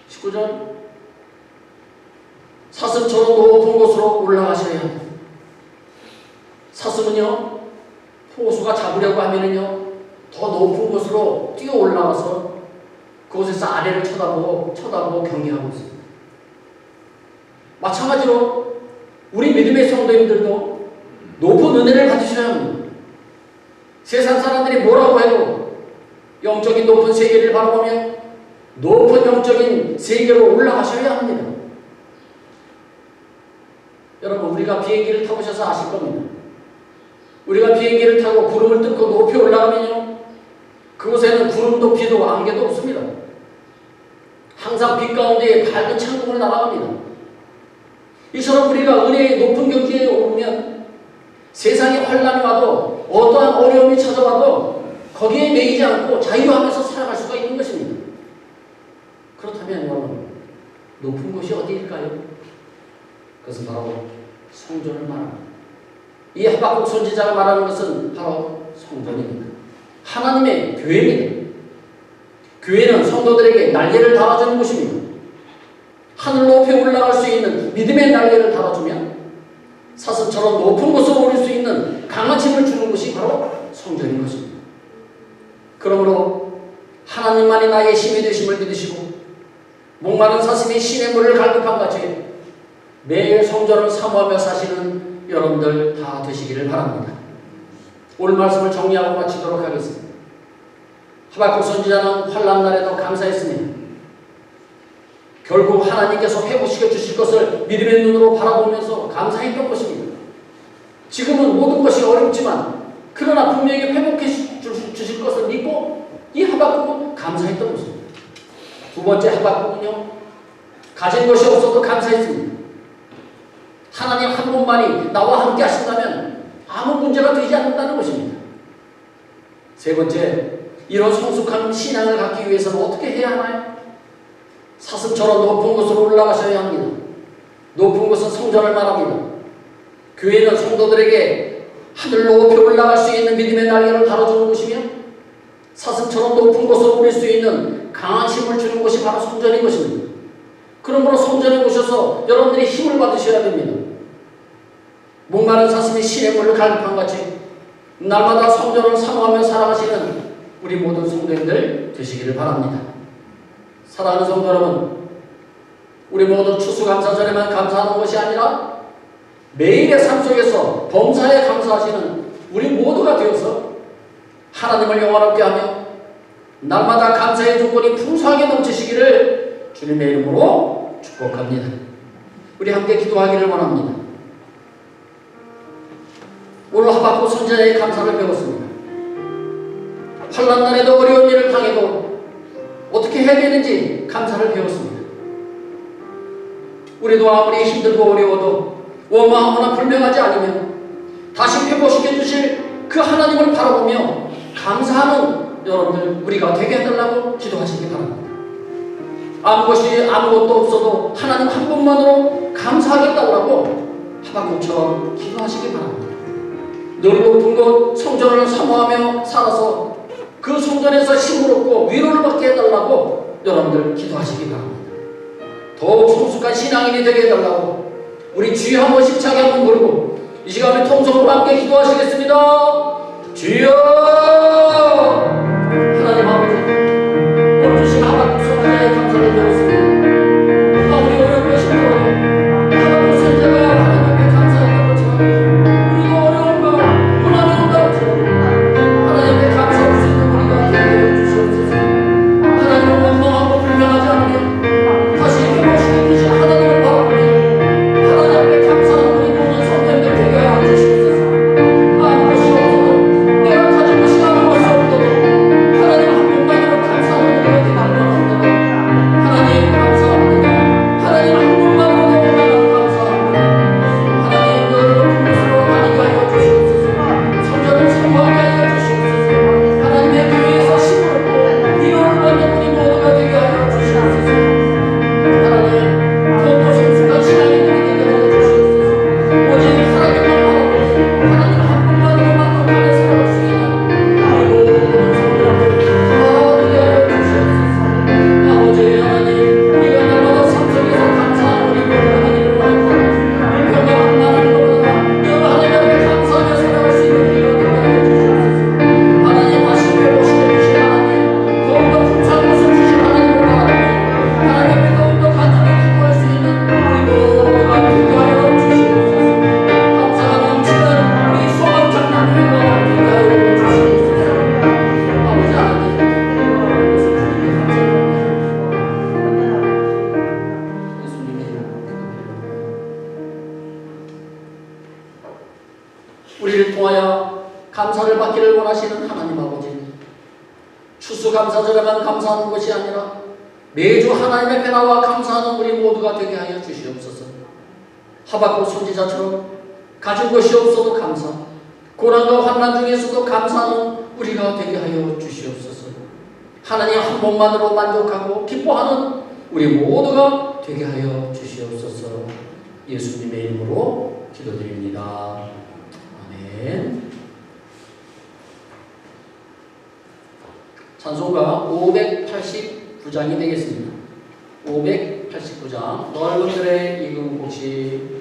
19절, 사슴처럼 높은 곳으로 올라가셔야 합니다. 사슴은요, 포수가 잡으려고 하면은요, 더 높은 곳으로 뛰어 올라가서 그곳에서 아래를 쳐다보고 경계하고 있습니다. 마찬가지로 우리 믿음의 성도님들도 높은 은혜를 받으셔야 합니다. 세상 사람들이 뭐라고 해도 영적인 높은 세계를 바라보며 높은 영적인 세계로 올라가셔야 합니다. 여러분, 우리가 비행기를 타보셔서 아실 겁니다. 우리가 비행기를 타고 구름을 뚫고 높이 올라가면요, 그곳에는 구름도 비도 안개도 없습니다. 항상 빛 가운데에 밝은 창문을 날아갑니다. 이처럼 우리가 은혜의 높은 경지에 오르면 세상에 환란이 와도 어떠한 어려움이 찾아와도 거기에 매이지 않고 자유하면서 살아갈 수가 있는 것입니다. 그렇다면 여러분, 높은 곳이 어디일까요? 그것은 바로 성전을 말합니다. 이 하박국 선지자가 말하는 것은 바로 성전입니다. 하나님의 교회입니다. 교회는 성도들에게 날개를 달아주는 곳입니다. 하늘 높이 올라갈 수 있는 믿음의 날개를 달아주면 사슴처럼 높은 곳으로 오를 수 있는 강한 힘을 주는 것이 바로 성전인 것입니다. 그러므로 하나님만이 나의 힘이 되심을 믿으시고 목마른 사슴이 시냇 물을 갈급한 같이 매일 성전을 사모하며 사시는 여러분들 다 되시기를 바랍니다. 오늘 말씀을 정리하고 마치도록 하겠습니다. 하박국 선지자는 환난 날에도 감사했습니다. 결국 하나님께서 회복시켜 주실 것을 믿음의 눈으로 바라보면서 감사했던 것입니다. 지금은 모든 것이 어렵지만 그러나 분명히 회복해 주실 것을 믿고 이 하박국은 감사했던 것입니다. 두 번째 하박국은요, 가진 것이 없어도 감사했습니다. 하나님 한 분만이 나와 함께 하신다면 아무 문제가 되지 않는다는 것입니다. 세 번째, 이런 성숙한 신앙을 갖기 위해서는 어떻게 해야 하나요? 사슴처럼 높은 곳으로 올라가셔야 합니다. 높은 곳은 성전을 말합니다. 교회는 성도들에게 하늘 높이 올라갈 수 있는 믿음의 날개를 달아주는 곳이며 사슴처럼 높은 곳으로 오를 수 있는 강한 힘을 주는 곳이 바로 성전인 것입니다. 그러므로 성전에 오셔서 여러분들이 힘을 받으셔야 됩니다. 목마른 사슴이 시냇 물을 갈급한 같이 날마다 성전을 사모하며 살아가시는 우리 모든 성도님들 되시기를 바랍니다. 사랑하는 성도 여러분, 우리 모두 추수감사절에만 감사하는 것이 아니라 매일의 삶 속에서 범사에 감사하시는 우리 모두가 되어서 하나님을 영화롭게 하며 날마다 감사의 조건이 풍성하게 넘치시기를 주님의 이름으로 축복합니다. 우리 함께 기도하기를 원합니다. 오늘 하박국 선지자의 감사를 배웠습니다. 환난 날에도 어려운 일을 당해도 어떻게 해야 되는지 감사를 배웠습니다. 우리도 아무리 힘들고 어려워도 원망하거나 불명하지 않으면 다시 회복시켜 주실 그 하나님을 바라보며 감사하는 여러분들 우리가 되게 해달라고 기도하시기 바랍니다. 아무것도 없어도 하나님 한 분만으로 감사하겠다고 하고 하박국처럼 기도하시기 바랍니다. 늘 높은 곳 성전을 사모하며 살아서 그 성전에서 힘을 얻고 위로를 받게 해달라고 여러분들 기도하시기 바랍니다. 더욱 성숙한 신앙인이 되게 해달라고 우리 주여 한 번씩 차게 한번 부르고 이 시간에 통성으로 함께 기도하시겠습니다. 주여! 하나님 아버지, 오늘 주신 하박국 선지자의 감사를 드렸습니다. 아무리 어렵고 힘들어도 하박국 선지자가 하나님께 감사했던 것처럼 우리도 어려운 거 고난이 온다고 하나님께 감사할 수 있는 우리가 되게 해주시옵소서. 하나님을 원망하고 불평하지 않으며 다시 회복시켜 주신 하나님을 바라보며 하나님 앞에 감사하는 우리 모든 성도님들 되게 하여 주시옵소서. 아무것이 없어도 내가 가진 것이 아무것이 추수감사절에만 감사하는 것이 아니라 매주 하나님의 앞에 나와 감사하는 우리 모두가 되게 하여 주시옵소서. 하박국 선지자처럼 가진 것이 없어도 감사, 고난과 환난 중에서도 감사하는 우리가 되게 하여 주시옵소서. 하나님 한 번만으로 만족하고 기뻐하는 우리 모두가 되게 하여 주시옵소서. 예수님의 이름으로 기도드립니다. 아멘. 찬송가 589장이 되겠습니다. 589장 넓은 들의 익은 곡식.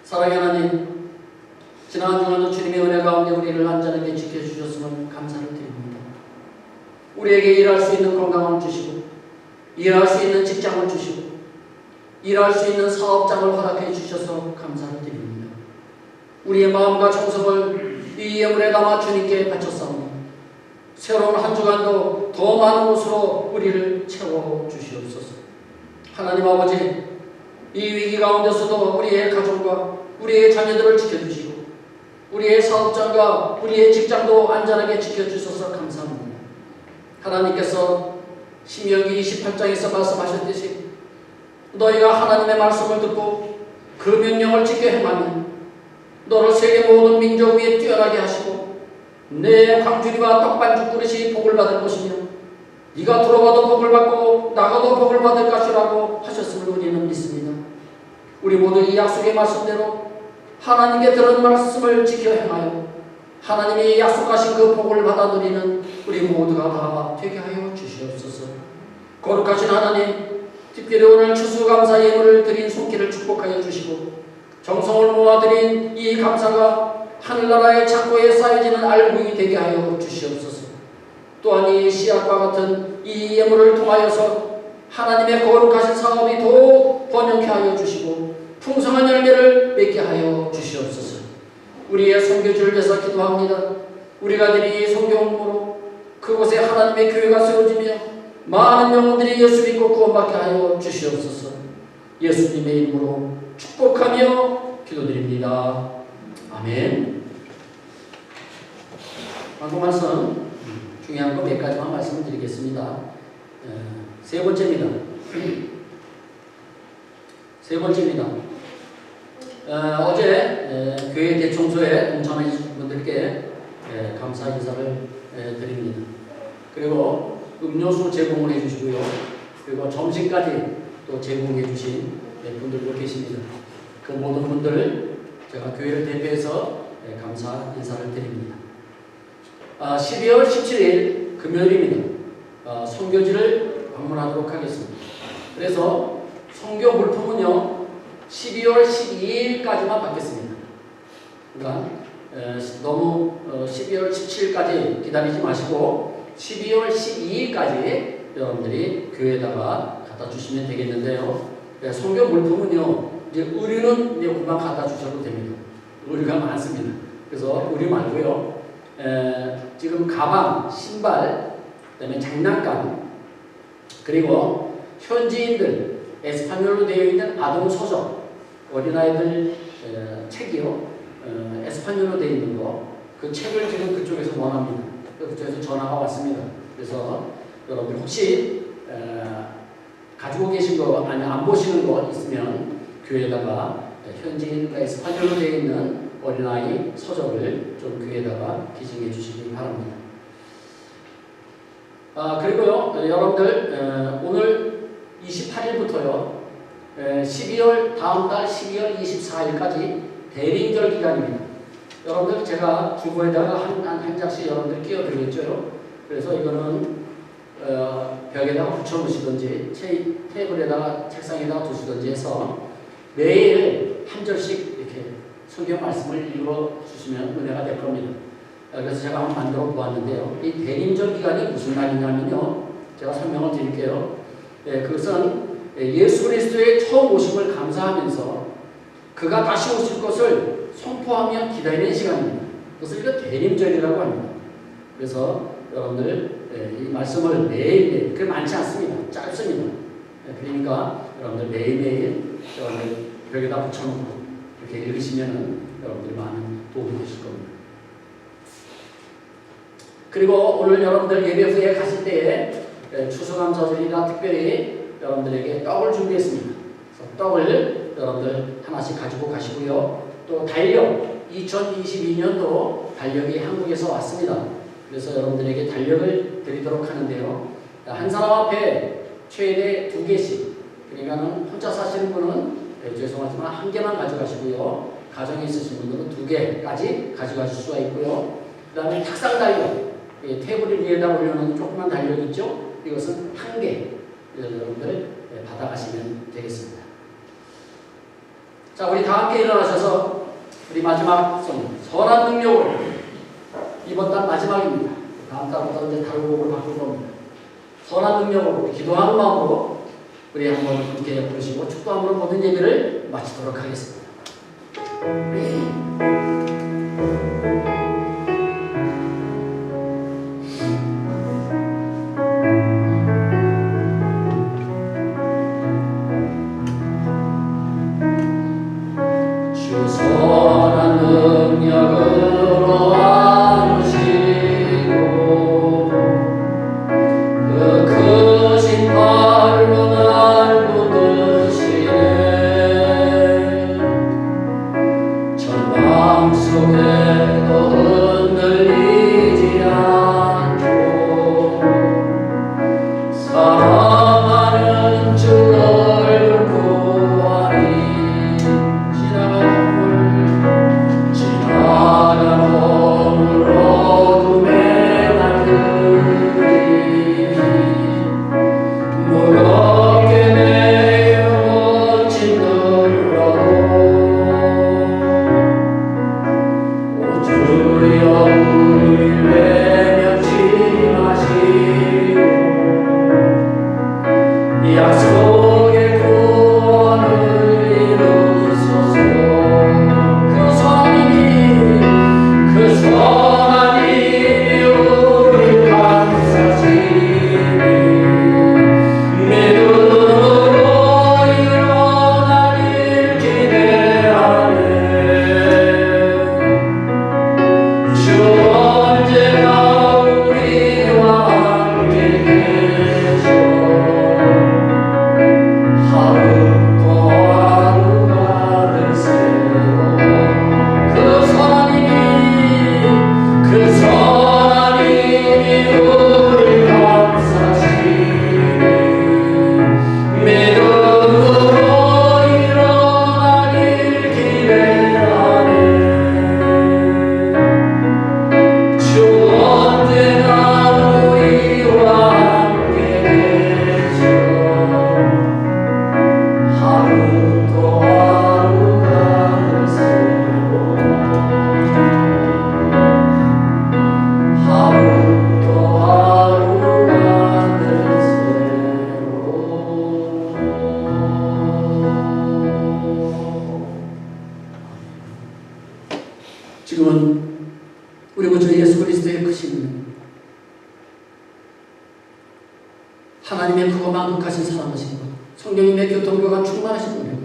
사랑의 하나님, 지난 한 주간도 주님의 은혜 가운데 우리를 안전하게 지켜주셨음을 감사를 드립니다. 우리에게 일할 수 있는 건강을 주시고, 일할 수 있는 직장을 주시고, 일할 수 있는 사업장을 허락해 주셔서 감사를 드립니다. 우리의 마음과 정성을 이 예물에 담아 주님께 바쳤사오니 새로운 한 주간도 더 많은 것으로 우리를 채워 주시옵소서. 하나님 아버지, 이 위기 가운데서도 우리의 가족과 우리의 자녀들을 지켜주시고 우리의 사업장과 우리의 직장도 안전하게 지켜주셔서 감사합니다. 하나님께서 신명기 28장에서 말씀하셨듯이 너희가 하나님의 말씀을 듣고 그 명령을 지켜 행하면 너를 세계 모든 민족 위에 뛰어나게 하시고 내 광주리와 떡반죽 그릇이 복을 받을 것이며 네가 들어가도 복을 받고 나가도 복을 받을 것이라고 하셨음을 우리는 믿습니다. 우리 모두 이 약속의 말씀대로 하나님께 들은 말씀을 지켜 행하여 하나님이 약속하신 그 복을 받아 누리는 우리 모두가 다 되게 하여 주시옵소서. 거룩하신 하나님, 특별히 오늘 추수감사 예물을 드린 손길을 축복하여 주시고 정성을 모아드린 이 감사가 하늘나라의 창고에 쌓여지는 알곡이 되게 하여 주시옵소서. 또한 이 씨앗과 같은 이 예물을 통하여서 하나님의 거룩하신 사업이 더욱 번영케 하여 주시고 풍성한 열매를 맺게 하여 주시옵소서. 우리의 선교지를 위해서 기도합니다. 우리가 드린 이 선교홍보로 그곳에 하나님의 교회가 세워지며 많은 영혼들이 예수 믿고 구원받게 하여 주시옵소서. 예수님의 이름으로 축복하며 기도드립니다. 아멘. 방금 말씀 중요한 거 몇 가지만 말씀을 드리겠습니다. 세 번째입니다. 어제 교회 대청소에 동참해 주신 분들께 감사 인사를 드립니다. 그리고 음료수 제공을 해주시고요. 그리고 점심까지 또 제공해 주신 분들도 계십니다. 그 모든 분들 제가 교회를 대표해서 감사 인사를 드립니다. 12월 17일 금요일입니다. 선교지를 방문하도록 하겠습니다. 그래서 선교 물품은요 12월 12일까지만 받겠습니다. 그러니까 너무 12월 17일까지 기다리지 마시고 12월 12일까지 여러분들이 교회에다가 갖다 주시면 되겠는데요. 선교 물품은요 이제 의류는 이제 금방 갖다 주셔도 됩니다. 의류가 많습니다. 그래서 의류 말고요. 지금 가방, 신발, 그다음에 장난감, 그리고 현지인들 에스파뇰로 되어 있는 아동 서적, 어린아이들 책이요. 에스파뇰로 되어 있는 거, 그 책을 지금 그쪽에서 원합니다. 그쪽에서 전화가 왔습니다. 그래서 여러분들 혹시 가지고 계신 거 아니 안 보시는 거 있으면 교회에다가 현지인 에스파뇰로 되어 있는 어린아이 서적을 좀 교회에다가 기증해 주시기 바랍니다. 그리고요 여러분들 오늘 28일부터요 12월 다음 달 12월 24일까지 대림절 기간입니다. 여러분들 제가 주보에다가 한 장씩 여러분들 끼워드리겠죠. 그래서 이거는 벽에다가 붙여놓으시든지 테이블에다가 책상에다가 두시든지 해서 매일 한 절씩 이렇게 성경 말씀을 읽어주시면 은혜가 될 겁니다. 그래서 제가 한번 만들어 보았는데요. 이 대림절 기간이 무슨 날이냐면요. 제가 설명을 드릴게요. 그것은 예수 그리스도의 처음 오심을 감사하면서 그가 다시 오실 것을 선포하며 기다리는 시간입니다. 그것을 이거 대림절이라고 합니다. 그래서 여러분들 이 말씀을 매일매일, 그게 많지 않습니다. 짧습니다. 그러니까 여러분들 매일매일 여러분들 벽에다 붙여놓고 이렇게 읽으시면 여러분들이 많은 도움이 되실 겁니다. 그리고 오늘 여러분들 예배 후에 가실 때에 추수감사절이라 특별히 여러분들에게 떡을 준비했습니다. 그래서 떡을 여러분들 하나씩 가지고 가시고요. 또 달력, 2022년도 달력이 한국에서 왔습니다. 그래서 여러분들에게 달력을 드리도록 하는데요. 한 사람 앞에 최대 2개씩, 그러니까는 혼자 사시는 분은 죄송하지만 1개만 가져가시고요. 가정에 있으신 분들은 2개까지 가져가실 수가 있고요. 그 다음에 탁상 달력, 테이블 위에다 올려놓은 조그만 달력 있죠? 이것은 1개 여러분들 받아가시면 되겠습니다. 자, 우리 다 함께 일어나셔서 우리 마지막 선한 능력을 이번 달 마지막입니다. 다음 달부터 이제 다른 곡을 바꿀 겁니다. 선한 능력으로 기도하는 마음으로 우리 한번 함께 부르시고 축도함으로 모든 예배를 마치도록 하겠습니다. 약속의 구원을 이루소서. 그 선하님이 우리 감싸시니 믿음으로 일어나길 기대하네. 주 언제나 우리와 함께 계셔. 하루 또 하루가 늘 새로. 그 선하님이 우리 감싸시니 믿음으로 일어나길 기대하네. 주 언제나 우리와 함께 계셔. 하루 또 하루가 늘 새로. 하루 또 하루가 늘 새로. 지금은 우리 구주 예수 그리스도의 크신 은, 하나님의 크고 만극하신 사랑하신 것, 성령님의 교통교가 충만하신 분이고,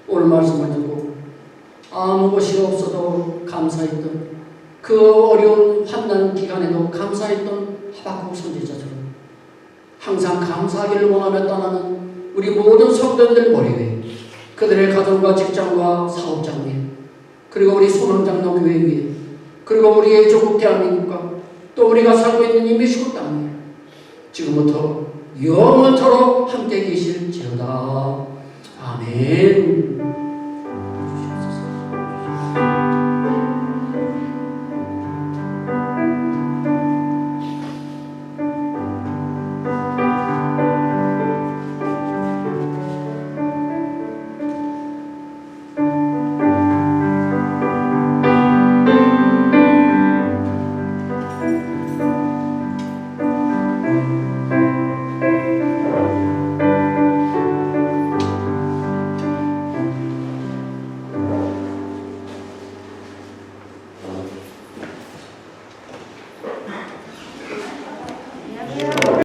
오늘 말씀을 듣고 아무 것이 없어도 감사했던 그 어려운 환난 기간에도 감사했던 하박국 선지자처럼 항상 감사하기를 원하며 떠나는 우리 모든 성도들 머리 위에, 그들의 가정과 직장과 사업장 위에, 그리고 우리 소망장로 교회 위에, 그리고 우리의 조국 대한민국과 또 우리가 살고 있는 이 미시국 땅에 지금부터 영원토록 함께 계실지어다. 아멘.